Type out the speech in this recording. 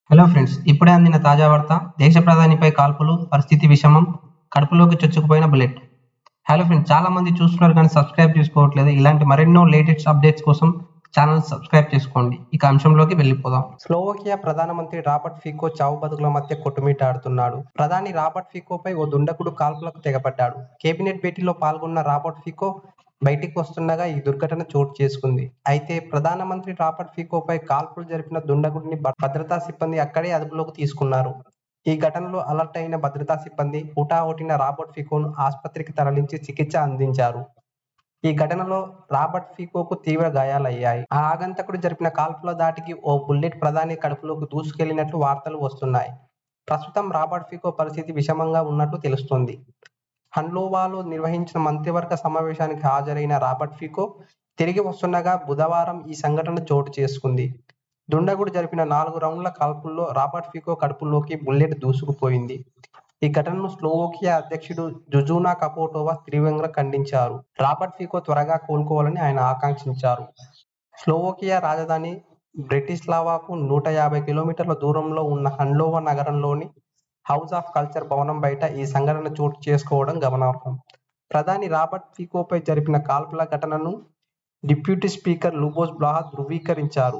Hello friends, ఇప్పుడే అందిన తాజా వార్త. దేశ ప్రధానిపై కాల్పులు, పరిస్థితి విషమం, కడుపులోకి చొచ్చుకుపోయిన బుల్లెట్. హలో ఫ్రెండ్స్, చాలా మంది చూస్తున్నారు కానీ సబ్స్క్రైబ్ చేసుకోవట్లేదు. ఇలాంటి మరెన్నో లేటెస్ట్ అప్డేట్స్ కోసం ఛానల్ సబ్స్క్రైబ్ చేసుకోండి. ఇక అంశంలోకి వెళ్ళిపోదాం. స్లోవకియా ప్రధానమంత్రి రాబర్ట్ ఫికో చావు బతుకుల మధ్య కొట్టుమిట్టాడుతున్నాడు. ప్రధాని రాబర్ట్ ఫికోపై ఓ దుండగుడు కాల్పులకు తెగబడ్డాడు. కేబినెట్ భేటీలో పాల్గొన్న రాబర్ట్ ఫికో బయటికి వస్తుండగా ఈ దుర్ఘటన చోటు చేసుకుంది. అయితే ప్రధానమంత్రి రాబర్ట్ ఫికోపై కాల్పులు జరిపిన దుండగుడిని భద్రతా సిబ్బంది అక్కడే అదుపులోకి తీసుకున్నారు. ఈ ఘటనలో అలర్ట్ అయిన భద్రతా సిబ్బంది హుటాహుటిన రాబర్ట్ ఫికోను ఆస్పత్రికి తరలించి చికిత్స అందించారు. ఈ ఘటనలో రాబర్ట్ ఫికోకు తీవ్ర గాయాలయ్యాయి. ఆ ఆగంతకుడు జరిపిన కాల్పుల దాటికి ఓ బుల్లెట్ ప్రధాని కడుపులోకి దూసుకెళ్లినట్లు వార్తలు వస్తున్నాయి. ప్రస్తుతం రాబర్ట్ ఫికో పరిస్థితి విషమంగా ఉన్నట్లు తెలుస్తోంది. హన్లోవాలో నిర్వహించిన మంత్రివర్గ సమావేశానికి హాజరైన రాబర్ట్ ఫికో తిరిగి వస్తుండగా బుధవారం ఈ సంఘటన చోటు చేసుకుంది. దుండగుడు జరిపిన 4 రౌండ్ల కాల్పుల్లో రాబర్ట్ ఫికో కడుపులోకి బుల్లెట్ దూసుకుపోయింది. ఈ ఘటనను స్లోవకియా అధ్యక్షుడు జుజునా కపోటోవా తీవ్రంగా ఖండించారు. రాబర్ట్ ఫికో త్వరగా కోలుకోవాలని ఆయన ఆకాంక్షించారు. స్లోవకియా రాజధాని బ్రెటిస్లావాకు 150 కిలోమీటర్ల దూరంలో ఉన్న హన్లోవా నగరంలోని హౌస్ ఆఫ్ కల్చర్ భవనం బయట ఈ సంఘటన చోటు చేసుకోవడం గమనార్హం. ప్రధాని రాబర్ట్ ఫికోపై జరిపిన కాల్పుల ఘటనను డిప్యూటీ స్పీకర్ లూబోస్ బ్లాహా ధృవీకరించారు.